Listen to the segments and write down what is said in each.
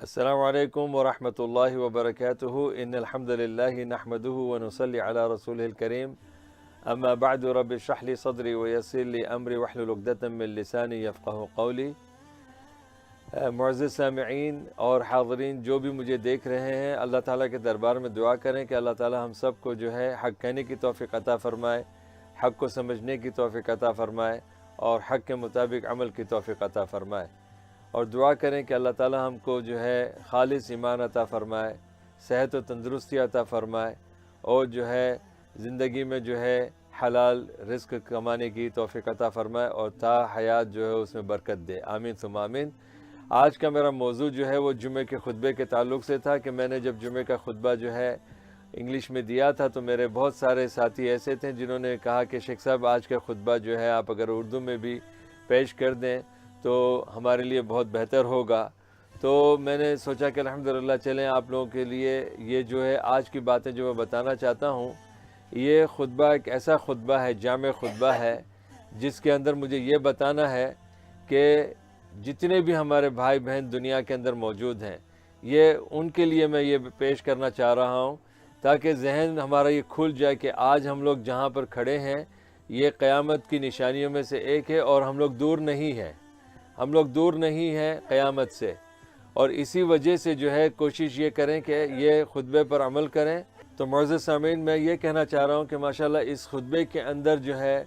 السلام علیکم ورحمۃ اللہ وبرکاتہ ان الحمد للہ نحمده ونصلی علی رسوله الکریم اما بعد رب اشرح لی صدری ویسر لی امری واحلل عقدۃ من لسانی یفقهوا قولی۔ معزز سامعین اور حاضرین جو بھی مجھے دیکھ رہے ہیں، اللہ تعالیٰ کے دربار میں دعا کریں کہ اللہ تعالیٰ ہم سب کو جو ہے حق کہنے کی توفیق عطا فرمائے، حق کو سمجھنے کی توفیق عطا فرمائے اور حق کے مطابق عمل کی توفیق عطا فرمائے، اور دعا کریں کہ اللہ تعالیٰ ہم کو جو ہے خالص ایمان عطا فرمائے، صحت و تندرستی عطا فرمائے، اور جو ہے زندگی میں جو ہے حلال رزق کمانے کی توفیق عطا فرمائے اور تا حیات جو ہے اس میں برکت دے، آمین ثم آمین۔ آج کا میرا موضوع جو ہے وہ جمعے کے خطبے کے تعلق سے تھا کہ میں نے جب جمعے کا خطبہ جو ہے انگلش میں دیا تھا تو میرے بہت سارے ساتھی ایسے تھے جنہوں نے کہا کہ شیخ صاحب آج کا خطبہ جو ہے آپ اگر اردو میں بھی پیش کر دیں تو ہمارے لیے بہت بہتر ہوگا۔ تو میں نے سوچا کہ الحمدللہ چلیں آپ لوگوں کے لیے یہ جو ہے آج کی باتیں جو میں بتانا چاہتا ہوں، یہ خطبہ ایک ایسا خطبہ ہے، جامع خطبہ ہے، جس کے اندر مجھے یہ بتانا ہے کہ جتنے بھی ہمارے بھائی بہن دنیا کے اندر موجود ہیں، یہ ان کے لیے میں یہ پیش کرنا چاہ رہا ہوں تاکہ ذہن ہمارا یہ کھل جائے کہ آج ہم لوگ جہاں پر کھڑے ہیں یہ قیامت کی نشانیوں میں سے ایک ہے اور ہم لوگ دور نہیں ہیں، ہم لوگ دور نہیں ہیں قیامت سے، اور اسی وجہ سے جو ہے کوشش یہ کریں کہ یہ خطبے پر عمل کریں۔ تو معزز سامعین، میں یہ کہنا چاہ رہا ہوں کہ ماشاءاللہ اس خطبے کے اندر جو ہے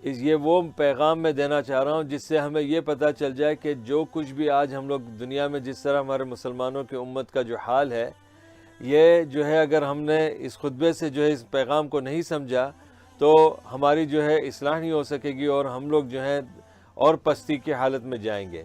یہ وہ پیغام میں دینا چاہ رہا ہوں جس سے ہمیں یہ پتہ چل جائے کہ جو کچھ بھی آج ہم لوگ دنیا میں جس طرح ہمارے مسلمانوں کی امت کا جو حال ہے، یہ جو ہے اگر ہم نے اس خطبے سے جو ہے اس پیغام کو نہیں سمجھا تو ہماری جو ہے اصلاح نہیں ہو سکے گی اور ہم لوگ جو ہے اور پستی کی حالت میں جائیں گے۔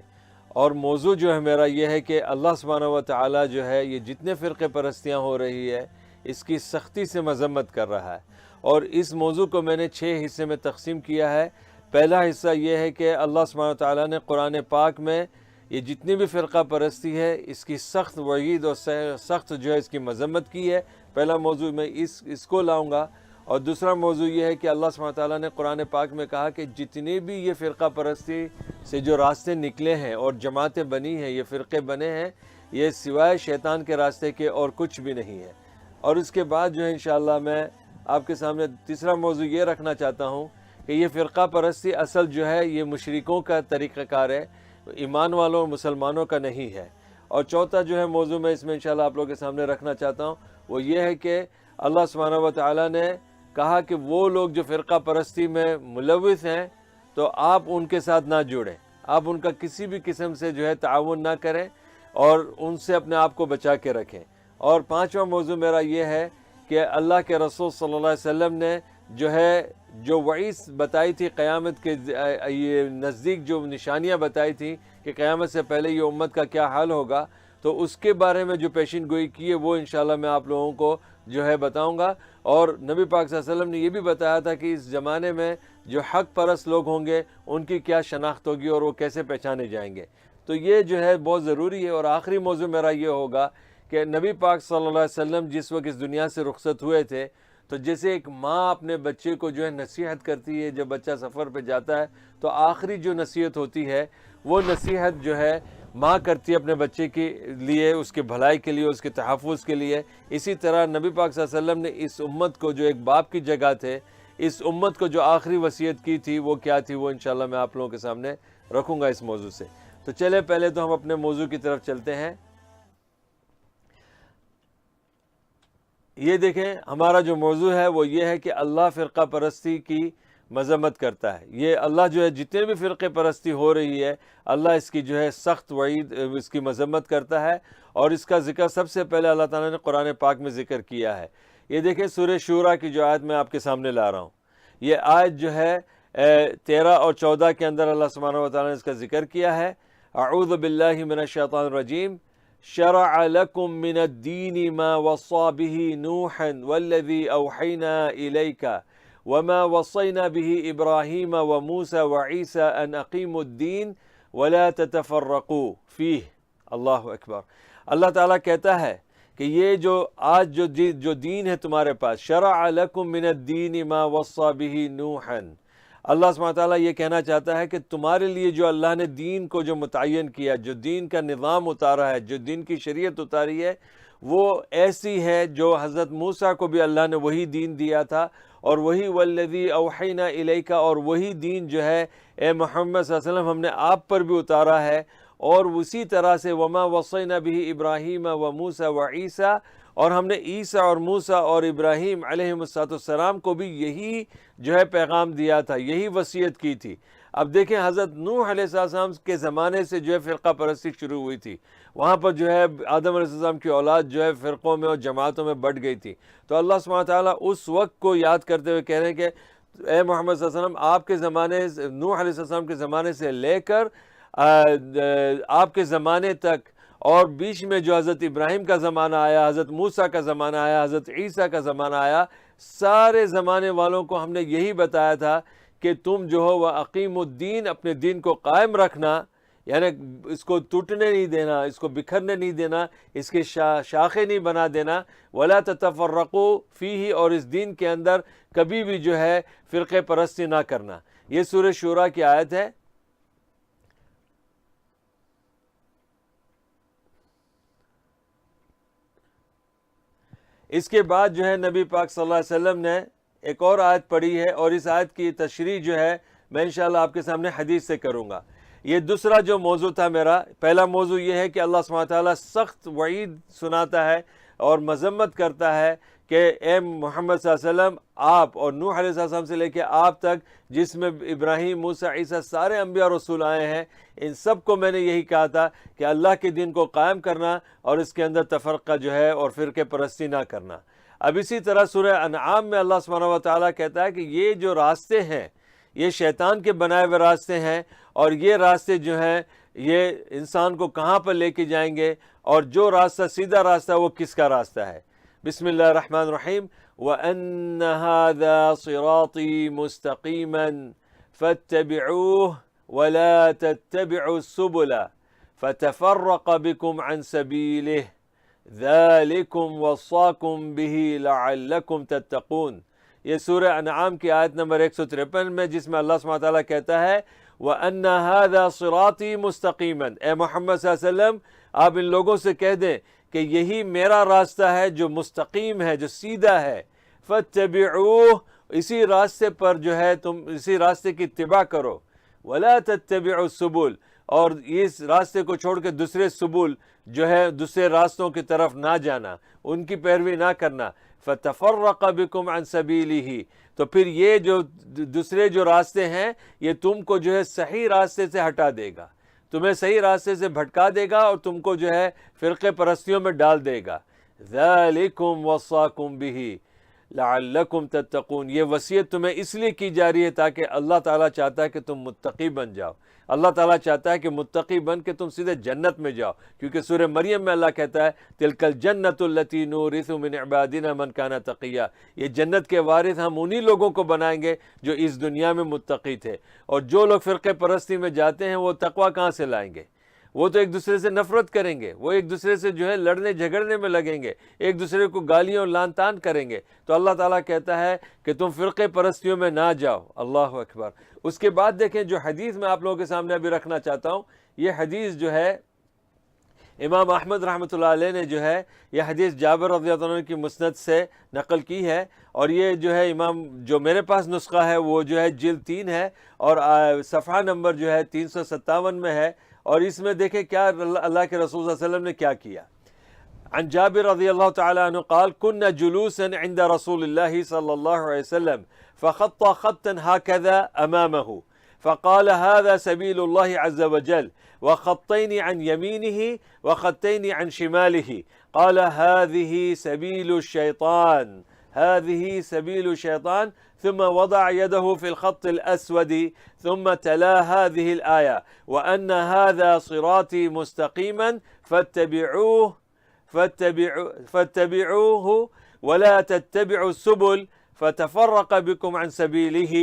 اور موضوع جو ہے میرا یہ ہے کہ اللہ سبحانہ و تعالیٰ جو ہے یہ جتنے فرقے پرستیاں ہو رہی ہے اس کی سختی سے مذمت کر رہا ہے، اور اس موضوع کو میں نے 6 حصے میں تقسیم کیا ہے۔ پہلا حصہ یہ ہے کہ اللہ سبحانہ و تعالیٰ نے قرآن پاک میں یہ جتنی بھی فرقہ پرستی ہے اس کی سخت وعید اور سخت جو ہے اس کی مذمت کی ہے۔ پہلا موضوع میں اس کو لاؤں گا، اور دوسرا موضوع یہ ہے کہ اللہ سبحانہ تعالیٰ نے قرآن پاک میں کہا کہ جتنی بھی یہ فرقہ پرستی سے جو راستے نکلے ہیں اور جماعتیں بنی ہیں، یہ فرقے بنے ہیں، یہ سوائے شیطان کے راستے کے اور کچھ بھی نہیں ہے۔ اور اس کے بعد جو ہے انشاءاللہ میں آپ کے سامنے تیسرا موضوع یہ رکھنا چاہتا ہوں کہ یہ فرقہ پرستی اصل جو ہے یہ مشرکوں کا طریقہ کار ہے، ایمان والوں اور مسلمانوں کا نہیں ہے۔ اور چوتھا جو ہے موضوع میں اس میں انشاءاللہ آپ لوگوں کے سامنے رکھنا چاہتا ہوں وہ یہ ہے کہ اللہ سبحانہ و تعالیٰ نے کہا کہ وہ لوگ جو فرقہ پرستی میں ملوث ہیں تو آپ ان کے ساتھ نہ جڑیں، آپ ان کا کسی بھی قسم سے جو ہے تعاون نہ کریں اور ان سے اپنے آپ کو بچا کے رکھیں۔ اور پانچواں موضوع میرا یہ ہے کہ اللہ کے رسول صلی اللہ علیہ وسلم نے جو ہے جو وعید بتائی تھی قیامت کے یہ نزدیک جو نشانیاں بتائی تھیں کہ قیامت سے پہلے یہ امت کا کیا حال ہوگا، تو اس کے بارے میں جو پیشین گوئی کی ہے وہ انشاءاللہ میں آپ لوگوں کو جو ہے بتاؤں گا۔ اور نبی پاک صلی اللہ علیہ وسلم نے یہ بھی بتایا تھا کہ اس زمانے میں جو حق پرست لوگ ہوں گے ان کی کیا شناخت ہوگی اور وہ کیسے پہچانے جائیں گے، تو یہ جو ہے بہت ضروری ہے۔ اور آخری موضوع میرا یہ ہوگا کہ نبی پاک صلی اللہ علیہ وسلم جس وقت اس دنیا سے رخصت ہوئے تھے تو جیسے ایک ماں اپنے بچے کو جو ہے نصیحت کرتی ہے، جب بچہ سفر پہ جاتا ہے تو آخری جو نصیحت ہوتی ہے وہ نصیحت جو ہے ماں کرتی ہے اپنے بچے کے لیے، اس کے بھلائی کے لیے، اس کے تحفظ کے لیے۔ اسی طرح نبی پاک صلی اللہ علیہ وسلم نے اس امت کو جو ایک باپ کی جگہ تھے، اس امت کو جو آخری وصیت کی تھی وہ کیا تھی، وہ انشاءاللہ میں آپ لوگوں کے سامنے رکھوں گا اس موضوع سے۔ تو چلے پہلے تو ہم اپنے موضوع کی طرف چلتے ہیں۔ یہ دیکھیں ہمارا جو موضوع ہے وہ یہ ہے کہ اللہ فرقہ پرستی کی مذمت کرتا ہے۔ یہ اللہ جو ہے جتنے بھی فرقے پرستی ہو رہی ہے اللہ اس کی جو ہے سخت وعید اس کی مذمت کرتا ہے، اور اس کا ذکر سب سے پہلے اللہ تعالیٰ نے قرآن پاک میں ذکر کیا ہے۔ یہ دیکھیں سورہ شورى کی جو آیت میں آپ کے سامنے لا رہا ہوں، یہ آیت جو ہے 13 اور 14 کے اندر اللہ سبحانہ و تعالیٰ نے اس کا ذکر کیا ہے۔ اعوذ باللہ من الشیطان الرجیم، شرع لكم من الدين ما وصى به نوحا والذي أوحينا إليك وما وصينا به إبراهيم وموسى وعيسى أن أقيموا الدين ولا تتفرقوا فيه۔ اللہ اکبر۔ اللہ تعالیٰ کہتا ہے کہ یہ جو آج جو دین ہے تمہارے پاس، شرع لكم من الدين ما وصى به نوحا، اللہ سبحانہ تعالیٰ یہ کہنا چاہتا ہے کہ تمہارے لیے جو اللہ نے دین کو جو متعین کیا، جو دین کا نظام اتارا ہے، جو دین کی شریعت اتاری ہے، وہ ایسی ہے جو حضرت موسیٰ کو بھی اللہ نے وہی دین دیا تھا، اور وہی والذی اوحینا الیک، اور وہی دین جو ہے اے محمد صلی اللہ علیہ وسلم ہم نے آپ پر بھی اتارا ہے۔ اور اسی طرح سے وما وصینا بہ ابراہیم و موسیٰ و عیسیٰ، اور ہم نے عیسیٰ اور موسیٰ اور ابراہیم علیہ السلام کو بھی یہی جو ہے پیغام دیا تھا، یہی وصیت کی تھی۔ اب دیکھیں حضرت نوح علیہ السلام کے زمانے سے جو ہے فرقہ پرستی شروع ہوئی تھی، وہاں پر جو ہے آدم علیہ السلام کی اولاد جو ہے فرقوں میں اور جماعتوں میں بٹ گئی تھی۔ تو اللہ سبحانہ تعالیٰ اس وقت کو یاد کرتے ہوئے کہہ رہے ہیں کہ اے محمد صلی اللہ علیہ وسلم، آپ کے زمانے نوح علیہ السلام کے زمانے سے لے کر آپ کے زمانے تک، اور بیچ میں جو حضرت ابراہیم کا زمانہ آیا، حضرت موسیٰ کا زمانہ آیا، حضرت عیسیٰ کا زمانہ آیا، سارے زمانے والوں کو ہم نے یہی بتایا تھا کہ تم جو ہو وَأَقِیمُوا الدین، اپنے دین کو قائم رکھنا، یعنی اس کو ٹوٹنے نہیں دینا، اس کو بکھرنے نہیں دینا، اس کے شاخیں نہیں بنا دینا، وَلَا تَتَفَرَّقُوا فِيهِ، اور اس دین کے اندر کبھی بھی جو ہے فرقے پرستی نہ کرنا۔ یہ سورہ شورا کی آیت ہے۔ اس کے بعد جو ہے نبی پاک صلی اللہ علیہ وسلم نے ایک اور آیت پڑھی ہے، اور اس آیت کی تشریح جو ہے میں انشاءاللہ آپ کے سامنے حدیث سے کروں گا۔ یہ دوسرا جو موضوع تھا میرا، پہلا موضوع یہ ہے کہ اللہ سبحانہ تعالیٰ سخت وعید سناتا ہے اور مذمت کرتا ہے کہ اے محمد صلی اللہ علیہ وسلم، آپ اور نوح علیہ السلام سے لے کے آپ تک، جس میں ابراہیم، موسیٰ، عیسیٰ، سارے انبیاء اور رسول آئے ہیں، ان سب کو میں نے یہی کہا تھا کہ اللہ کے دین کو قائم کرنا اور اس کے اندر تفرقہ جو ہے اور فرقے پرستی نہ کرنا۔ اب اسی طرح سورہ انعام میں اللہ سبحانہ و تعالیٰ کہتا ہے کہ یہ جو راستے ہیں یہ شیطان کے بنائے ہوئے راستے ہیں، اور یہ راستے جو ہیں یہ انسان کو کہاں پر لے کے جائیں گے، اور جو راستہ سیدھا راستہ وہ کس کا راستہ ہے۔ بسم اللہ الرحمن الرحیم۔ وَأَنَّ هَذَا صِرَاطِي مُسْتَقِيمًا فَاتَّبِعُوهُ وَلَا تَتَّبِعُوا السُّبُلَ فَتَفَرَّقَ بِكُمْ عَنْ سَبِيلِهِ ذَلِكُمْ وَصَّاكُمْ بِهِ لَعَلَّكُمْ تَتَّقُونَ۔ یہ سورہ انعام کی آیت نمبر 153 میں، جس میں اللہ سبحانہ تعالیٰ کہتا ہے وَأَنَّ هَذَا صِرَاطِي مُسْتَقِيمًا، اے محمد صلی اللہ علیہ وسلم آپ ان لوگوں سے کہہ دیں کہ یہی میرا راستہ ہے جو مستقیم ہے، جو سیدھا ہے۔ فَاتَّبِعُوهُ، اسی راستے پر جو ہے تم اسی راستے کی اتباع کرو۔ وَلَا تَتَّبِعُوا السُّبُلَ، اور اس راستے کو چھوڑ کے دوسرے سبل جو ہے دوسرے راستوں کی طرف نہ جانا، ان کی پیروی نہ کرنا۔ فَتَفَرَّقَ بِكُمْ عَنْ سَبِيلِهِ، تو پھر یہ جو دوسرے جو راستے ہیں یہ تم کو جو ہے صحیح راستے سے ہٹا دے گا، تمہیں صحیح راستے سے بھٹکا دے گا اور تم کو جو ہے فرقے پرستیوں میں ڈال دے گا۔ ذَلِكُمْ وَصَّاكُمْ بِهِ لَعَلَّكُمْ تَتَّقُونَ، یہ وصیت تمہیں اس لیے کی جا رہی ہے تاکہ اللہ تعالیٰ چاہتا ہے کہ تم متقی بن جاؤ۔ اللہ تعالیٰ چاہتا ہے کہ متقی بن کے تم سیدھے جنت میں جاؤ، کیونکہ سورہ مریم میں اللہ کہتا ہے تِلْكَ الْجَنَّةُ الَّتِي نُورِثُ مِنْ عِبَادِنَا مَنْ كَانَ تَقِيًّا، یہ جنت کے وارث ہم انہی لوگوں کو بنائیں گے جو اس دنیا میں متقی تھے۔ اور جو لوگ فرقے پرستی میں جاتے ہیں وہ تقویٰ کہاں سے لائیں گے؟ وہ تو ایک دوسرے سے نفرت کریں گے، وہ ایک دوسرے سے جو ہے لڑنے جھگڑنے میں لگیں گے، ایک دوسرے کو گالیوں اور لان تان کریں گے۔ تو اللہ تعالیٰ کہتا ہے کہ تم فرقے پرستیوں میں نہ جاؤ۔ اللہ اکبر۔ اس کے بعد دیکھیں جو حدیث میں آپ لوگوں کے سامنے ابھی رکھنا چاہتا ہوں، یہ حدیث جو ہے امام احمد رحمۃ اللہ علیہ نے جو ہے یہ حدیث جابر رضی اللہ عنہ کی مسند سے نقل کی ہے، اور یہ جو ہے امام جو میرے پاس نسخہ ہے وہ جو ہے جلد 3 ہے، اور صفحہ نمبر جو ہے 357 میں ہے، اور اس میں دیکھیں کیا اللہ کے رسول صلی اللہ علیہ وسلم نے کیا کیا۔ عن جابر رضی اللہ تعالی عنہ قال كنا جلوسا عند رسول الله صلى الله عليه وسلم فخط خطا هكذا أمامه فقال هذا سبيل الله عز وجل وخطين عن يمينه وخطين عن شماله قال هذه سبيل الشيطان، هذه سبيل الشيطان، ثم وضع يده في الخط الأسود ثم تلا هذه الآية وأن هذا صراطي مستقيما فاتبعوه ولا تتبعوا السبل فتفرق بكم عن سبيله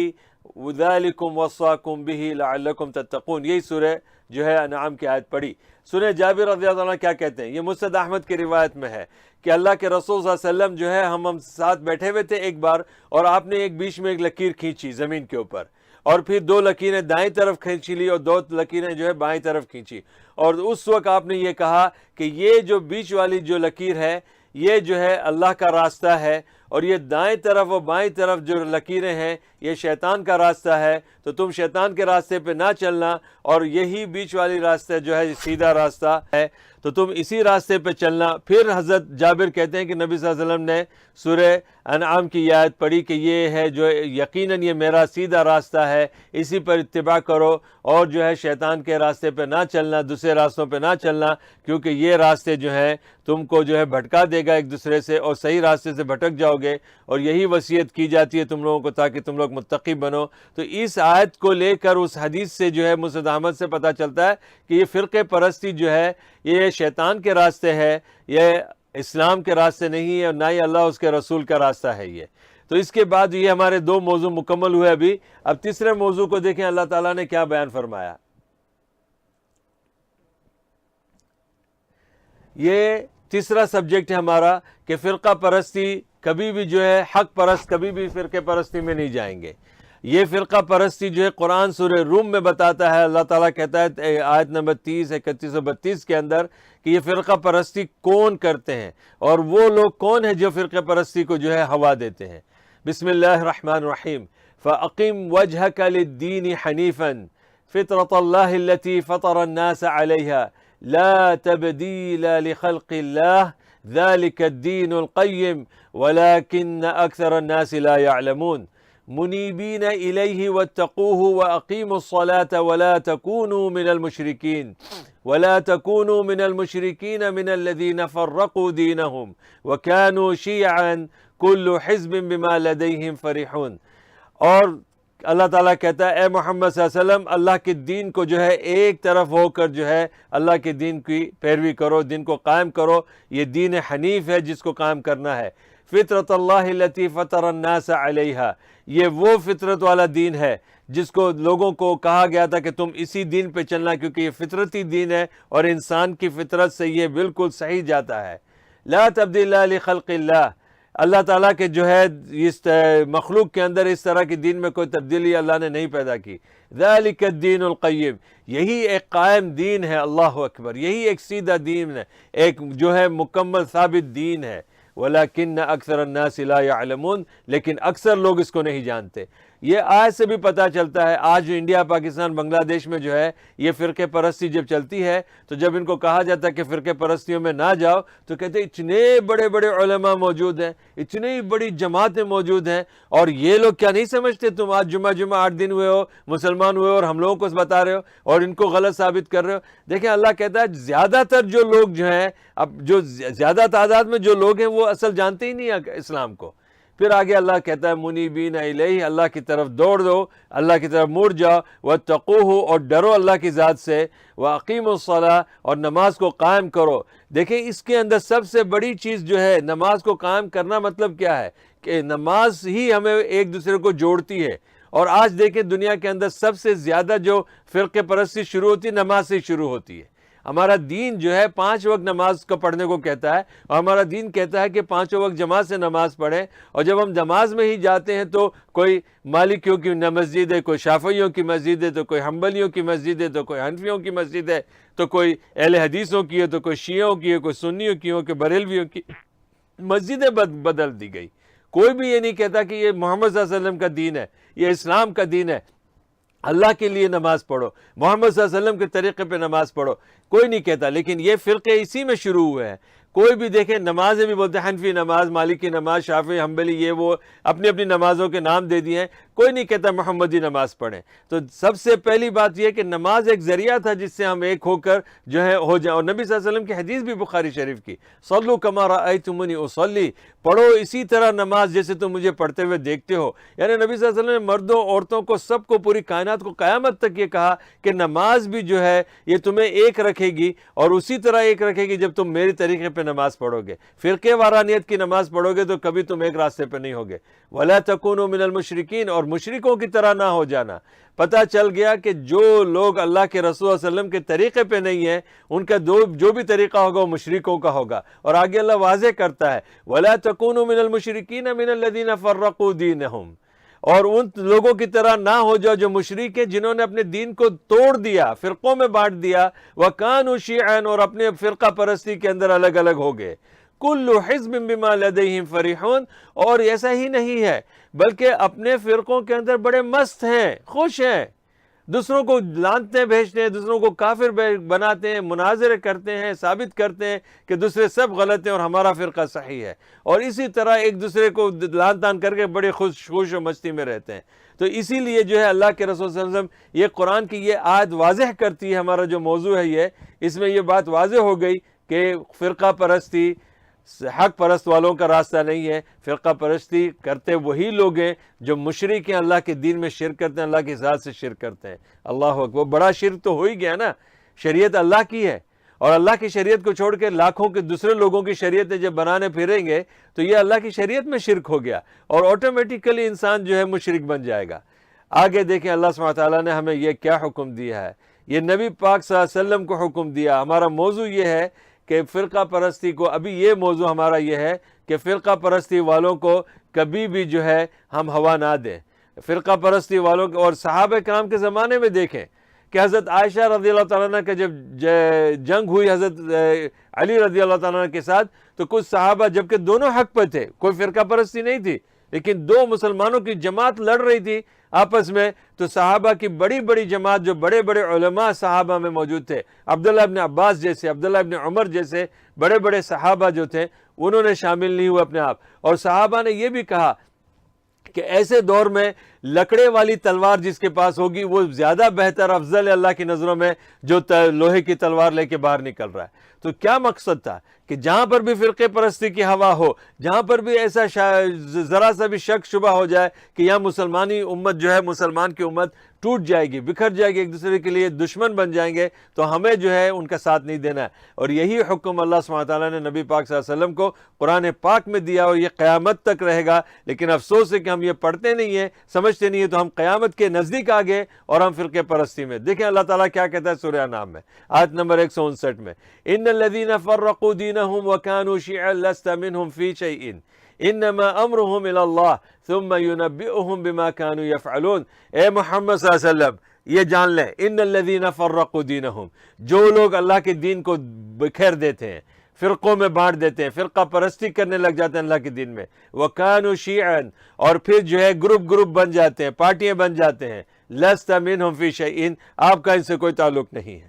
وذلكم وصاكم به لعلكم تتقون۔ یہی سورہ جو ہے انعام کی آیت پڑھی۔ سنیں جابر رضی اللہ عنہ کیا کہتے ہیں، یہ مسند احمد کی روایت میں ہے کہ اللہ کے رسول صلی اللہ علیہ وسلم جو ہے ہم ساتھ بیٹھے ہوئے تھے ایک بار، اور آپ نے ایک بیچ میں ایک لکیر کھینچی زمین کے اوپر، اور پھر 2 لکیریں دائیں طرف کھینچی لی اور 2 لکیریں جو ہے بائیں طرف کھینچی، اور اس وقت آپ نے یہ کہا کہ یہ جو بیچ والی جو لکیر ہے یہ جو ہے اللہ کا راستہ ہے، اور یہ دائیں طرف اور بائیں طرف جو لکیریں ہیں یہ شیطان کا راستہ ہے، تو تم شیطان کے راستے پہ نہ چلنا، اور یہی بیچ والی راستہ جو ہے سیدھا راستہ ہے، تو تم اسی راستے پہ چلنا۔ پھر حضرت جابر کہتے ہیں کہ نبی صلی اللہ علیہ وسلم نے سورہ انعام کی آیت پڑھی کہ یہ ہے جو یقیناً یہ میرا سیدھا راستہ ہے، اسی پر اتباع کرو، اور جو ہے شیطان کے راستے پہ نہ چلنا، دوسرے راستوں پہ نہ چلنا، کیونکہ یہ راستے جو ہیں تم کو جو ہے بھٹکا دے گا ایک دوسرے سے، اور صحیح راستے سے بھٹک جاؤ گے، اور یہی وصیت کی جاتی ہے تم لوگوں کو تاکہ تم لوگ متقی بنو۔ تو اس آیت کو لے کر اس حدیث سے جو ہے مسند احمد سے پتہ چلتا ہے کہ یہ فرقہ پرستی جو ہے یہ شیطان کے راستے ہے، یہ اسلام کے راستے نہیں ہے، اور نہ ہی اللہ اس کے رسول کا راستہ ہے یہ۔ تو اس کے بعد یہ ہمارے 2 موضوع مکمل ہوئے ابھی۔ اب تیسرے موضوع کو دیکھیں اللہ تعالیٰ نے کیا بیان فرمایا۔ یہ تیسرا سبجیکٹ ہے ہمارا کہ فرقہ پرستی کبھی بھی جو ہے حق پرست کبھی بھی فرقہ پرستی میں نہیں جائیں گے۔ یہ فرقہ پرستی جو ہے قرآن سورہ روم میں بتاتا ہے، اللہ تعالیٰ کہتا ہے آیت نمبر 30، 31 اور 32 کے اندر کہ یہ فرقہ پرستی کون کرتے ہیں، اور وہ لوگ کون ہیں جو فرقہ پرستی کو جو ہے ہوا دیتے ہیں۔ بسم اللہ الرحمن الرحیم۔ فَأَقِمْ وَجْهَكَ لِلدِّينِ حَنِيفًا فِطْرَةَ اللَّهِ الَّتِي فَطَرَ النَّاسَ عَلَيْهَا لا تبديل لخلق الله ذلك الدين القيم ولكن أكثر الناس لا يعلمون منيبين إليه واتقوه وأقيموا الصلاة ولا تكونوا من المشركين من الذين فرقوا دينهم وكانوا شيعا كل حزب بما لديهم فرحون۔ اور اللہ تعالیٰ کہتا ہے اے محمد صلی اللہ علیہ وسلم اللہ کے دین کو جو ہے ایک طرف ہو کر جو ہے اللہ کے دین کی پیروی کرو، دین کو قائم کرو، یہ دین حنیف ہے جس کو قائم کرنا ہے۔ فطرت اللہ التی فطر الناس علیہا، یہ وہ فطرت والا دین ہے جس کو لوگوں کو کہا گیا تھا کہ تم اسی دین پہ چلنا، کیونکہ یہ فطرتی دین ہے اور انسان کی فطرت سے یہ بالکل صحیح جاتا ہے۔ لا تبدیل لخلق اللہ، اللہ تعالیٰ کے جو ہے اس مخلوق کے اندر اس طرح کی دین میں کوئی تبدیلی اللہ نے نہیں پیدا کی۔ ذالک الدین القیم، یہی ایک قائم دین ہے، اللہ اکبر، یہی ایک سیدھا دین ہے، ایک جو ہے مکمل ثابت دین ہے۔ ولیکن اکثر الناس لا یعلمون، لیکن اکثر لوگ اس کو نہیں جانتے۔ یہ آیت سے بھی پتہ چلتا ہے آج انڈیا، پاکستان، بنگلہ دیش میں جو ہے یہ فرقہ پرستی جب چلتی ہے تو جب ان کو کہا جاتا ہے کہ فرقہ پرستیوں میں نہ جاؤ تو کہتے ہیں اتنے بڑے بڑے علماء موجود ہیں، اتنی بڑی جماعتیں موجود ہیں، اور یہ لوگ کیا نہیں سمجھتے تم آج جمعہ 8 دن ہوئے ہو، مسلمان ہوئے ہو، اور ہم لوگوں کو بتا رہے ہو اور ان کو غلط ثابت کر رہے ہو۔ دیکھیں اللہ کہتا ہے زیادہ تر جو لوگ جو ہیں، اب جو زیادہ تعداد میں جو لوگ ہیں وہ اصل جانتے ہی نہیں اسلام کو۔ پھر آگے اللہ کہتا ہے منیبین الیہ، اللہ کی طرف دوڑ دو، اللہ کی طرف مڑ جاؤ، واتقوہ، اور ڈرو اللہ کی ذات سے، واقیموا الصلاۃ، اور نماز کو قائم کرو۔ دیکھیں اس کے اندر سب سے بڑی چیز جو ہے نماز کو قائم کرنا، مطلب کیا ہے کہ نماز ہی ہمیں ایک دوسرے کو جوڑتی ہے۔ اور آج دیکھیں دنیا کے اندر سب سے زیادہ جو فرقہ پرستی شروع ہوتی ہے نماز سے شروع ہوتی ہے۔ ہمارا دین جو ہے 5 وقت نماز کو پڑھنے کو کہتا ہے، اور ہمارا دین کہتا ہے کہ 5 وقت جماعت سے نماز پڑھیں، اور جب ہم نماز میں ہی جاتے ہیں تو کوئی مالکیوں کی مسجد ہے، کوئی شافعیوں کی مسجد ہے، تو کوئی حنبلیوں کی مسجد ہے، تو کوئی حنفیوں کی مسجد ہے، تو کوئی اہل حدیثوں کی ہے، تو کوئی شیعوں کی ہے، کوئی سنیوں کی ہے، کوئی بریلویوں کی، مسجدیں بدل دی گئی۔ کوئی بھی یہ نہیں کہتا کہ یہ محمد صلی اللہ علیہ وسلم کا دین ہے، یہ اسلام کا دین ہے، اللہ کے لیے نماز پڑھو، محمد صلی اللہ علیہ وسلم کے طریقے پہ نماز پڑھو، کوئی نہیں کہتا۔ لیکن یہ فرقے اسی میں شروع ہوئے ہیں۔ کوئی بھی دیکھیں نمازیں بھی بولتے ہیں حنفی نماز، مالکی نماز، شافعی، حنبلی، یہ وہ اپنی اپنی نمازوں کے نام دے دیے ہیں، کوئی نہیں کہتا محمدی نماز پڑھیں۔ تو سب سے پہلی بات یہ کہ نماز ایک ذریعہ تھا جس سے ہم ایک ہو کر جو ہے ہو جائیں، اور نبی صلی اللہ علیہ وسلم کی حدیث بھی بخاری شریف کی، صلو کما رأیتمونی اصلی، پڑھو اسی طرح نماز جیسے تم مجھے پڑھتے ہوئے دیکھتے ہو۔ یعنی نبی صلی اللہ علیہ وسلم نے مردوں، عورتوں کو، سب کو، پوری کائنات کو قیامت تک یہ کہا کہ نماز بھی جو ہے یہ تمہیں ایک رکھے گی، اور اسی طرح ایک رکھے گی جب تم میری طریقے پہ نماز پڑھو گے۔ فرقے وارانیت کی نماز پڑھو گے تو کبھی تم ایک راستے پہ نہیں ہوگے۔ وَلَا تَكُونُوا مِنَ الْمُشْرِكِينَ، اور مشرکوں کی طرح نہ ہو جانا۔ پتہ چل گیا کہ جو لوگ اللہ کے رسول صلی اللہ علیہ وسلم کے طریقے پہ نہیں ہیں ان کا جو بھی طریقہ ہوگا وہ مشرکوں کا ہوگا۔ اور آگے اللہ واضح کرتا ہے وَلَا تَكُونُوا مِنَ الْمُشْرِكِينَ مِنَ الَّذِينَ فَرَّقُوا دِينَهُمْ، اور ان لوگوں کی طرح نہ ہو جاؤ جو مشرک ہیں، جنہوں نے اپنے دین کو توڑ دیا، فرقوں میں بانٹ دیا، وَكَانُوا شِيَعًا، اور اپنے فرقہ پرستی کے اندر الگ الگ ہو گئے۔ كُلُّ حِزْبٍ بِمَا لَدَيْهِمْ فَرِحُونَ، اور ایسا ہی نہیں ہے بلکہ اپنے فرقوں کے اندر بڑے مست ہیں، خوش ہیں، دوسروں کو لانتے بھیجتے ہیں، دوسروں کو کافر بناتے ہیں، مناظرے کرتے ہیں، ثابت کرتے ہیں کہ دوسرے سب غلط ہیں اور ہمارا فرقہ صحیح ہے، اور اسی طرح ایک دوسرے کو لان تان کر کے بڑے خوش و مستی میں رہتے ہیں۔ تو اسی لیے جو ہے اللہ کے رسول صلی اللہ علیہ وسلم یہ قرآن کی یہ آیت واضح کرتی ہے، ہمارا جو موضوع ہے یہ، اس میں یہ بات واضح ہو گئی کہ فرقہ پرستی حق پرست والوں کا راستہ نہیں ہے۔ فرقہ پرستی کرتے وہی لوگ ہیں جو مشرک ہیں، اللہ کے دین میں شرک کرتے ہیں، اللہ کی ذات سے شرک کرتے ہیں۔ اللہ اکبر، وہ بڑا شرک تو ہو ہی گیا نا۔ شریعت اللہ کی ہے، اور اللہ کی شریعت کو چھوڑ کے لاکھوں کے دوسرے لوگوں کی شریعتیں جب بنانے پھریں گے تو یہ اللہ کی شریعت میں شرک ہو گیا، اور آٹومیٹیکلی انسان جو ہے مشرک بن جائے گا۔ آگے دیکھیں اللہ سبحانہ تعالیٰ نے ہمیں یہ کیا حکم دیا ہے، یہ نبی پاک صلی اللہ علیہ وسلم کو حکم دیا۔ ہمارا موضوع یہ ہے کہ فرقہ پرستی کو، ابھی یہ موضوع ہمارا یہ ہے کہ فرقہ پرستی والوں کو کبھی بھی جو ہے ہم ہوا نہ دیں۔ فرقہ پرستی والوں کو، اور صحابہ کرام کے زمانے میں دیکھیں کہ حضرت عائشہ رضی اللہ تعالیٰ عنہ کا جب جنگ ہوئی حضرت علی رضی اللہ تعالیٰ عنہ کے ساتھ، تو کچھ صحابہ، جبکہ دونوں حق پہ تھے، کوئی فرقہ پرستی نہیں تھی، لیکن دو مسلمانوں کی جماعت لڑ رہی تھی آپس میں، تو صحابہ کی بڑی بڑی جماعت جو بڑے بڑے علماء صحابہ میں موجود تھے، عبداللہ ابن عباس جیسے، عبداللہ ابن عمر جیسے بڑے بڑے صحابہ جو تھے، انہوں نے شامل نہیں ہوئے اپنے آپ، اور صحابہ نے یہ بھی کہا کہ ایسے دور میں لکڑے والی تلوار جس کے پاس ہوگی وہ زیادہ بہتر، افضل ہے اللہ کی نظروں میں، جو لوہے کی تلوار لے کے باہر نکل رہا ہے۔ تو کیا مقصد تھا کہ جہاں پر بھی فرقے پرستی کی ہوا ہو، جہاں پر بھی ایسا ذرا سا بھی شک شبہ ہو جائے کہ یہاں مسلمانی امت جو ہے، مسلمان کی امت ٹوٹ جائے گی، بکھر جائے گی، ایک دوسرے کے لیے دشمن بن جائیں گے، تو ہمیں جو ہے ان کا ساتھ نہیں دینا ہے۔ اور یہی حکم اللہ سبحانہ تعالیٰ نے نبی پاک صلی اللہ علیہ وسلم کو قرآن پاک میں دیا، اور یہ قیامت تک رہے گا۔ لیکن افسوس ہے کہ ہم یہ پڑھتے نہیں ہیں، سمجھتے نہیں ہیں، تو ہم قیامت کے نزدیک آ گئے اور ہم فرقے پرستی میں۔ دیکھیں اللہ تعالیٰ کیا کہتا ہے سورہ انعام میں، آیت نمبر 159 میں، ان الذین فرقوا دینہم وکانوا شیعا لست منہم فی شیء انما امرهم الی اللہ ثم ینبئهم بما كانوا يفعلون۔ اے محمد صلی اللہ علیہ وسلم یہ جان لیں، ان الذین فرقوا دینہم، جو لوگ اللہ کے دین کو بکھیر دیتے ہیں، فرقوں میں بانٹ دیتے ہیں، فرقہ پرستی کرنے لگ جاتے ہیں اللہ کے دین میں، وَكَانُوا شِيعًا، اور پھر جو ہے گروپ بن جاتے ہیں، پارٹیاں بن جاتے ہیں، لَسْتَ مِنْهُمْ فِي شَيْءٍ، آپ کا ان سے کوئی تعلق نہیں ہے۔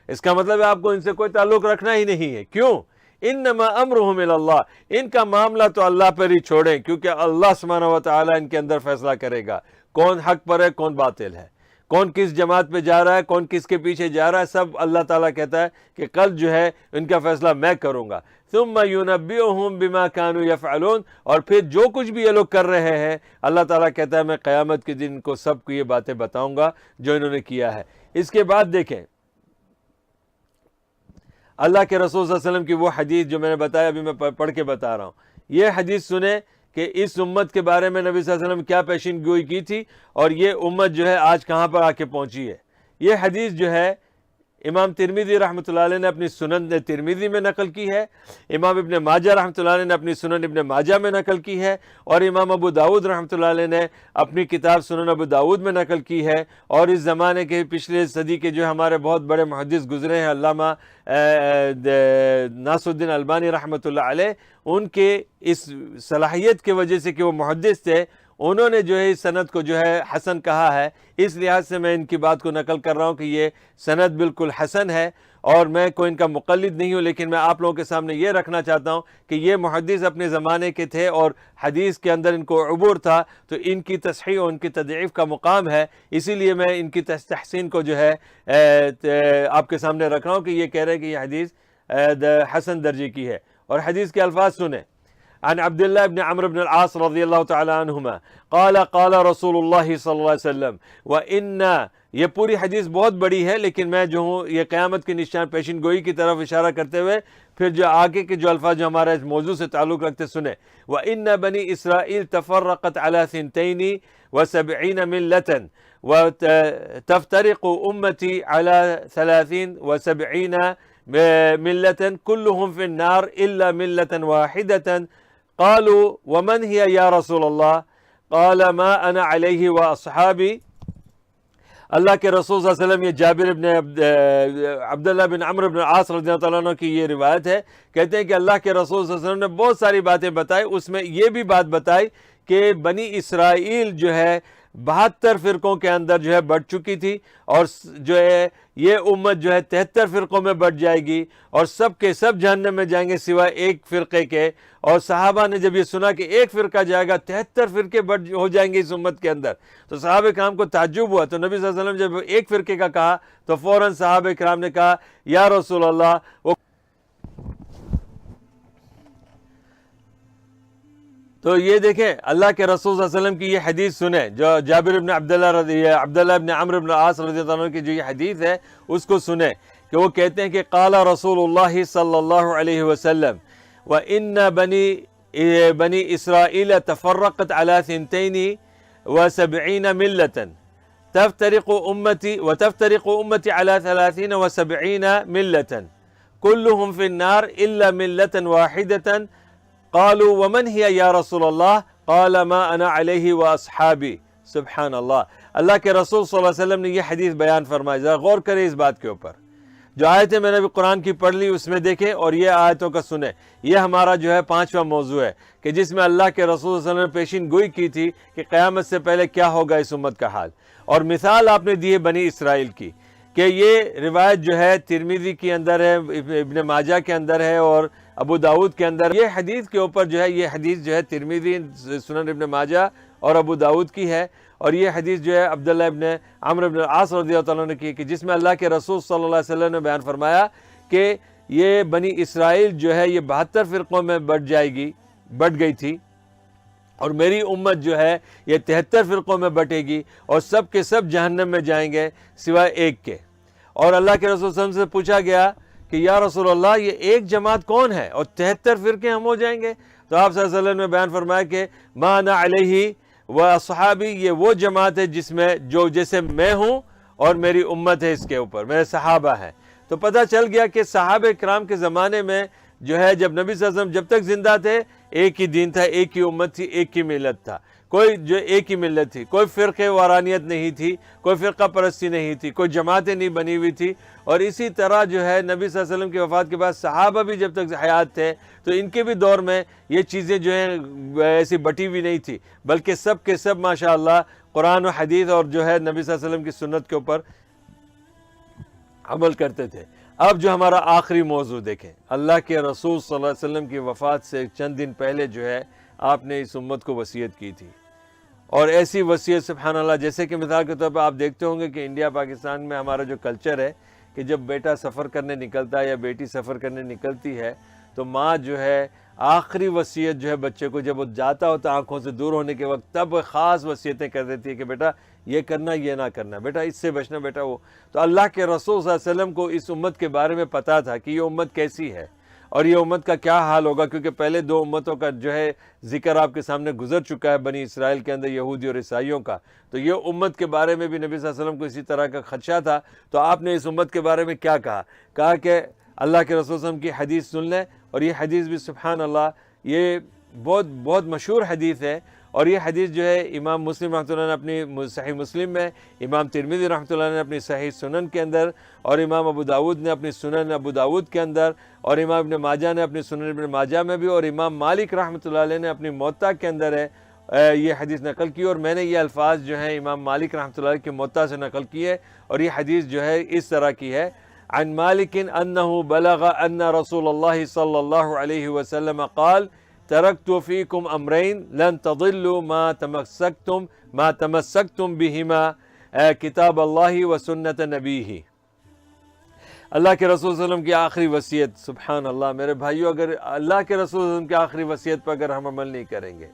اس کا مطلب ہے آپ کو ان سے کوئی تعلق رکھنا ہی نہیں ہے۔ کیوں؟ انما امرهم الى اللہ، ان کا معاملہ تو اللہ پر ہی چھوڑیں، کیونکہ اللہ سبحانہ و تعالیٰ ان کے اندر فیصلہ کرے گا، کون حق پر ہے، کون باطل ہے، کون کس جماعت پہ جا رہا ہے، کون کس کے پیچھے جا رہا ہے، سب اللہ تعالیٰ کہتا ہے کہ کل جو ہے ان کا فیصلہ میں کروں گا۔ ثم ينبئهم بما كانوا يفعلون، اور پھر جو کچھ بھی یہ لوگ کر رہے ہیں، اللہ تعالیٰ کہتا ہے میں قیامت کے دن کو سب کو یہ باتیں بتاؤں گا جو انہوں نے کیا ہے۔ اس کے بعد دیکھیں اللہ کے رسول صلی اللہ علیہ وسلم کی وہ حدیث جو میں نے بتایا، ابھی میں پڑھ کے بتا رہا ہوں، یہ حدیث سنیں کہ اس امت کے بارے میں نبی صلی اللہ علیہ وسلم کیا پیشین گوئی کی تھی، اور یہ امت جو ہے آج کہاں پر آ کے پہنچی ہے۔ یہ حدیث جو ہے امام ترمذی رحمۃ اللہ علیہ نے اپنی سنن ترمذی میں نقل کی ہے، امام ابن ماجہ رحمۃ اللہ علیہ نے اپنی سنن ابن ماجہ میں نقل کی ہے، اور امام ابو داؤد رحمۃ اللہ علیہ نے اپنی کتاب سنن ابو داؤد میں نقل کی ہے۔ اور اس زمانے کے پچھلے صدی کے جو ہمارے بہت بڑے محدث گزرے ہیں، علامہ ناصر الدین البانی رحمۃ اللہ علیہ، ان کے اس صلاحیت کی وجہ سے کہ وہ محدث تھے، انہوں نے جو ہے اس سند کو جو ہے حسن کہا ہے۔ اس لحاظ سے میں ان کی بات کو نقل کر رہا ہوں کہ یہ سند بالکل حسن ہے، اور میں کوئی ان کا مقلد نہیں ہوں، لیکن میں آپ لوگوں کے سامنے یہ رکھنا چاہتا ہوں کہ یہ محدث اپنے زمانے کے تھے اور حدیث کے اندر ان کو عبور تھا، تو ان کی تصحیح اور ان کی تضعیف کا مقام ہے، اسی لیے میں ان کی تحسین کو جو ہے آپ کے سامنے رکھ رہا ہوں کہ یہ کہہ رہے ہیں کہ یہ حدیث حسن درجے کی ہے۔ اور حدیث کے الفاظ سنیں، عن عبد الله بن عمرو بن العاص رضی اللہ تعالی عنہما قال قال رسول اللہ صلی اللہ علیہ وسلم وَإِنَّا، یہ پوری حدیث بہت بڑی ہے، لیکن میں جو ہوں یہ قیامت کے نشان پیشین گوئی کی طرف اشارہ کرتے ہوئے پھر جو آگے کے جو الفاظ جو ہمارے اس موضوع سے تعلق رکھتے سنیں۔ وَإِنَّ بَنِي إِسْرَائِيلَ تَفَرَّقَتْ عَلَى 72 مِلَّةً وَتَفْتَرِقُ أُمَّتِي عَلَى 73 مِلَّةً كُلُّهُمْ فِي النَّارِ إِلَّا مِلَّةً وَاحِدَةً قالوا ومن هي يا رسول الله قال ما انا علیہ واصحابی. اللہ کے رسول صلی اللہ علیہ وسلم، یہ جابر بن عبداللہ بن عمرو بن العاص رضی اللہ تعالیٰ عنہ کی یہ روایت ہے، کہتے ہیں کہ اللہ کے رسول صلی اللہ علیہ وسلم نے بہت ساری باتیں بتائی، اس میں یہ بھی بات بتائی کہ بنی اسرائیل جو ہے 72 فرقوں کے اندر جو ہے بٹ چکی تھی، اور جو ہے یہ امت جو ہے 73 فرقوں میں بٹ جائے گی، اور سب کے سب جہنم میں جائیں گے سوائے ایک فرقے کے. اور صحابہ نے جب یہ سنا کہ ایک فرقہ جائے گا 73 فرقے بٹ ہو جائیں گے اس امت کے اندر، تو صحابہ کرام کو تعجب ہوا. تو نبی صلی اللہ علیہ وسلم جب ایک فرقے کا کہا تو فوراً صحابہ کرام نے کہا یا رسول اللہ. تو یہ دیکھیں اللہ کے رسول صلی اللہ علیہ وسلم کی یہ حدیث سنیں، جو جابر بن عبداللہ بن عمرو بن العاص رضی اللہ عنہ کی جو یہ حدیث ہے اس کو سنیں، کہ وہ کہتے ہیں کہ قال رسول اللہ صلی اللہ علیہ وسلم وَإِنَّ بنی اسرائیل تفرقت على 72 ملة تفترق أمتي على 73 ملة كلهم في النار إلا ملة واحدة. قالوا ومن هي یا رسول اللہ؟ قال ما انا علیہ واصحابی. سبحان اللہ. اللہ کے رسول صلی اللہ علیہ وسلم نے یہ حدیث بیان فرمائی. ذرا غور کریں اس بات کے اوپر. جو آیتیں میں نے بھی قرآن کی پڑھ لی اس میں دیکھیں اور یہ آیتوں کا سنیں. یہ ہمارا جو ہے 5واں موضوع ہے کہ جس میں اللہ کے رسول صلی اللہ علیہ وسلم نے پیشین گوئی کی تھی کہ قیامت سے پہلے کیا ہوگا اس امت کا حال. اور مثال آپ نے دی ہے بنی اسرائیل کی، کہ یہ روایت جو ہے ترمذی کے اندر ہے، ابن ماجہ کے اندر ہے اور ابو داود کے اندر. یہ حدیث کے اوپر جو ہے، یہ حدیث جو ہے ترمذی، سنن ابن ماجہ اور ابو داود کی ہے، اور یہ حدیث جو ہے عبداللہ ابن عمرو بن العاص رضی اللہ عنہ کی، کہ جس میں اللہ کے رسول صلی اللہ علیہ وسلم نے بیان فرمایا کہ یہ بنی اسرائیل جو ہے یہ 72 فرقوں میں بٹ گئی تھی، اور میری امت جو ہے یہ 73 فرقوں میں بٹے گی، اور سب کے سب جہنم میں جائیں گے سوائے ایک کے. اور اللہ کے رسول صلی اللہ علیہ وسلم سے پوچھا گیا کہ یا رسول اللہ یہ ایک جماعت کون ہے اور 73 فرقے ہم ہو جائیں گے؟ تو آپ صلی اللہ علیہ وسلم نے بیان فرمایا کہ ما انا علیہ و اصحابی، یہ وہ جماعت ہے جس میں جو جیسے میں ہوں اور میری امت ہے، اس کے اوپر میرے صحابہ ہیں. تو پتہ چل گیا کہ صحابہ کرام کے زمانے میں جو ہے جب نبی صلی اللہ علیہ وسلم جب تک زندہ تھے ایک ہی دین تھا، ایک ہی امت تھی، ایک ہی ملت تھا، کوئی جو ایک ہی ملت تھی، کوئی فرقہ وارانیت نہیں تھی، کوئی فرقہ پرستی نہیں تھی، کوئی جماعتیں نہیں بنی ہوئی تھی. اور اسی طرح جو ہے نبی صلی اللہ علیہ وسلم کی وفات کے بعد صحابہ بھی جب تک حیات تھے تو ان کے بھی دور میں یہ چیزیں جو ہیں ایسی بٹی ہوئی نہیں تھی، بلکہ سب کے سب ماشاءاللہ قرآن و حدیث اور جو ہے نبی صلی اللہ علیہ وسلم کی سنت کے اوپر عمل کرتے تھے. اب جو ہمارا آخری موضوع دیکھیں، اللہ کے رسول صلی اللہ علیہ وسلم کی وفات سے چند دن پہلے جو ہے آپ نے اس امت کو وصیت کی تھی، اور ایسی وصیت سبحان اللہ، جیسے کہ مثال کے طور پر آپ دیکھتے ہوں گے کہ انڈیا پاکستان میں ہمارا جو کلچر ہے کہ جب بیٹا سفر کرنے نکلتا ہے یا بیٹی سفر کرنے نکلتی ہے تو ماں جو ہے آخری وصیت جو ہے بچے کو جب وہ جاتا ہوتا آنکھوں سے دور ہونے کے وقت تب خاص وصیتیں کر دیتی ہے کہ بیٹا یہ کرنا، یہ نہ کرنا، بیٹا اس سے بچنا، بیٹا وہ. تو اللہ کے رسول صلی اللہ علیہ وسلم کو اس امت کے بارے میں پتہ تھا کہ یہ امت کیسی ہے اور یہ امت کا کیا حال ہوگا، کیونکہ پہلے 2 امتوں کا جو ہے ذکر آپ کے سامنے گزر چکا ہے، بنی اسرائیل کے اندر یہودی اور عیسائیوں کا. تو یہ امت کے بارے میں بھی نبی صلی اللہ علیہ وسلم کو اسی طرح کا خدشہ تھا. تو آپ نے اس امت کے بارے میں کیا کہا کہ اللہ کے رسول صلی اللہ علیہ وسلم کی حدیث سن لیں. اور یہ حدیث بھی سبحان اللہ یہ بہت مشہور حدیث ہے، اور یہ حدیث جو ہے امام مسلم رحمۃ اللہ نے اپنی صحیح مسلم میں، امام ترمذی رحمۃ اللہ نے اپنی صحیح سنن کے اندر، اور امام ابو داود نے اپنی سنن ابو داود کے اندر، اور امام ابن ماجہ نے اپنی سنن ابن ماجہ میں بھی، اور امام مالک رحمۃ اللہ علیہ نے اپنی موطا کے اندر ہے یہ حدیث نقل کی. اور میں نے یہ الفاظ جو ہیں امام مالک رحمۃ اللہ علیہ کی موطا سے نقل کی ہے، اور یہ حدیث جو ہے اس طرح کی ہے. عن مالک انه بلغ ان رسول اللہ صلی اللہ علیہ وسلم قال ترکت فیکم امرین لن تضلوا ما تمسکتم بہما کتاب اللہ و سنت نبیہ. اللہ کے رسول صلی اللہ علیہ وسلم کی آخری وصیت، سبحان اللہ میرے بھائیو، اگر اللہ کے رسول صلی اللہ علیہ وسلم کی آخری وصیت پر اگر ہم عمل نہیں کریں گے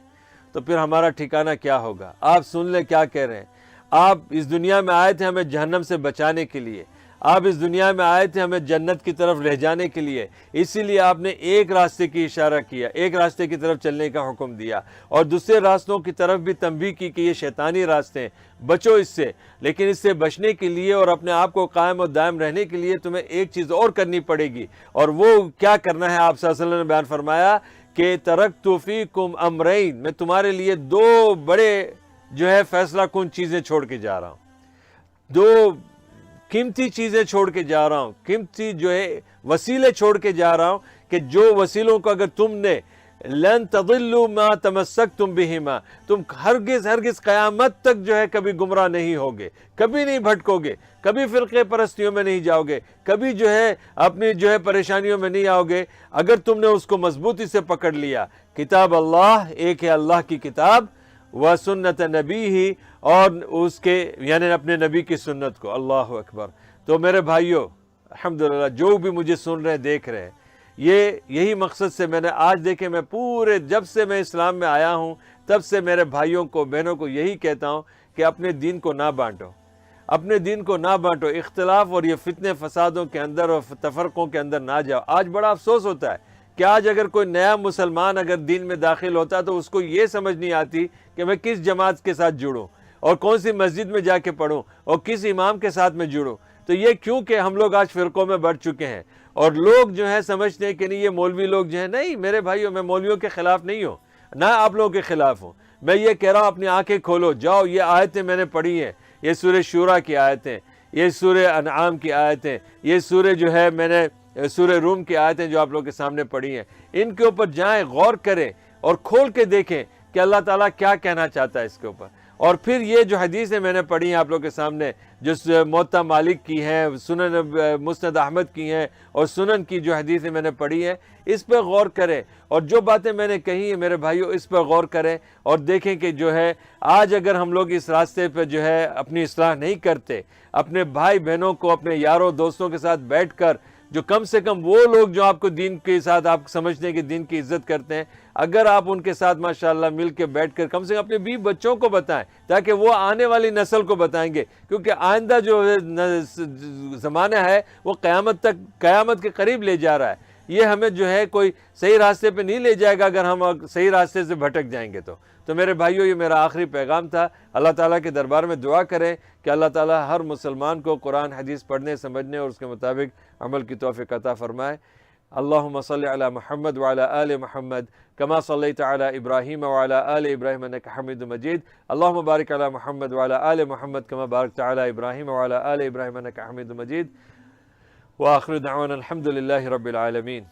تو پھر ہمارا ٹھکانہ کیا ہوگا. آپ سن لیں کیا کہہ رہے ہیں. آپ اس دنیا میں آئے تھے ہمیں جہنم سے بچانے کے لیے، آپ اس دنیا میں آئے تھے ہمیں جنت کی طرف لے جانے کے لیے، اسی لیے آپ نے ایک راستے کی اشارہ کیا، ایک راستے کی طرف چلنے کا حکم دیا، اور دوسرے راستوں کی طرف بھی تنبیہ کی کہ یہ شیطانی راستے ہیں، بچو اس سے. لیکن اس سے بچنے کے لیے اور اپنے آپ کو قائم و دائم رہنے کے لیے تمہیں ایک چیز اور کرنی پڑے گی، اور وہ کیا کرنا ہے آپ صلی اللہ علیہ وسلم نے بیان فرمایا کہ ترکت فیکم امرین، میں تمہارے لیے دو بڑے جو ہے فیصلہ کن چیزیں چھوڑ کے جا رہا ہوں، دو قیمتی چیزیں چھوڑ کے جا رہا ہوں، قیمتی جو ہے وسیلے چھوڑ کے جا رہا ہوں کہ جو وسیلوں کو اگر تم نے لن تضلوا ما تمسکتم بہما، تم ہرگز قیامت تک جو ہے کبھی گمراہ نہیں ہوگے، کبھی نہیں بھٹکو گے، کبھی فرقے پرستیوں میں نہیں جاؤ گے، کبھی جو ہے اپنی جو ہے پریشانیوں میں نہیں آؤ گے، اگر تم نے اس کو مضبوطی سے پکڑ لیا۔ کتاب اللہ، ایک ہے اللہ کی کتاب، و سنت نبی ہی، اور اس کے یعنی اپنے نبی کی سنت کو۔ اللہ اکبر۔ تو میرے بھائیوں، الحمدللہ جو بھی مجھے سن رہے ہیں، دیکھ رہے ہیں، یہی مقصد سے میں نے آج دیکھیں، میں پورے جب سے میں اسلام میں آیا ہوں تب سے میرے بھائیوں کو بہنوں کو یہی کہتا ہوں کہ اپنے دین کو نہ بانٹو، اپنے دین کو نہ بانٹو، اختلاف اور یہ فتنے فسادوں کے اندر اور تفرقوں کے اندر نہ جاؤ۔ آج بڑا افسوس ہوتا ہے کہ آج اگر کوئی نیا مسلمان اگر دین میں داخل ہوتا تو اس کو یہ سمجھ نہیں آتی کہ میں کس جماعت کے ساتھ جڑوں اور کون سی مسجد میں جا کے پڑھوں اور کس امام کے ساتھ میں جڑوں۔ تو یہ کیوں کہ ہم لوگ آج فرقوں میں بڑھ چکے ہیں، اور لوگ جو ہیں سمجھتے ہیں کہ نہیں یہ مولوی لوگ جو ہیں، نہیں میرے بھائیوں، میں مولویوں کے خلاف نہیں ہوں، نہ آپ لوگوں کے خلاف ہوں، میں یہ کہہ رہا ہوں اپنی آنکھیں کھولو، جاؤ، یہ آیتیں میں نے پڑھی ہیں، یہ سورہ شورا کی آیتیں، یہ سورہ انعام کی آیتیں، یہ سورہ جو ہے میں نے سورہ روم کی آیتیں جو آپ لوگوں کے سامنے پڑھی ہیں، ان کے اوپر جائیں، غور کریں اور کھول کے دیکھیں کہ اللہ تعالیٰ کیا کہنا چاہتا ہے اس کے اوپر۔ اور پھر یہ جو حدیثیں میں نے پڑھی ہیں آپ لوگوں کے سامنے، جو موطا مالک کی ہیں، سنن مسند احمد کی ہیں، اور سنن کی جو حدیثیں میں نے پڑھی ہیں، اس پہ غور کریں، اور جو باتیں میں نے کہی ہیں میرے بھائیوں اس پہ غور کریں اور دیکھیں کہ جو ہے آج اگر ہم لوگ اس راستے پہ جو ہے اپنی اصلاح نہیں کرتے، اپنے بھائی بہنوں کو، اپنے یاروں دوستوں کے ساتھ بیٹھ کر، جو کم سے کم وہ لوگ جو آپ کو دین کے ساتھ آپ سمجھتے ہیں کہ دین کی عزت کرتے ہیں، اگر آپ ان کے ساتھ ماشاءاللہ مل کے بیٹھ کر کم سے کم اپنے بیوی بچوں کو بتائیں، تاکہ وہ آنے والی نسل کو بتائیں گے، کیونکہ آئندہ جو زمانہ ہے وہ قیامت کے قریب لے جا رہا ہے۔ یہ ہمیں جو ہے کوئی صحیح راستے پہ نہیں لے جائے گا اگر ہم صحیح راستے سے بھٹک جائیں گے تو میرے بھائیوں یہ میرا آخری پیغام تھا۔ اللہ تعالیٰ کے دربار میں دعا کریں کہ اللہ تعالیٰ ہر مسلمان کو قرآن حدیث پڑھنے، سمجھنے اور اس کے مطابق عمل کی توفیق عطا فرمائے۔ اللہم صلی علی محمد وعلی آل محمد کما صلیت علی ابراہیم وعلی آل ابراہیم انک حمید مجید۔ اللہم بارک علی محمد وعلی آل محمد کما بارکت علی ابراہیم وعلی آل ابراہیم انک حمید مجید۔ وآخر دعوانا الحمد للہ رب العالمین۔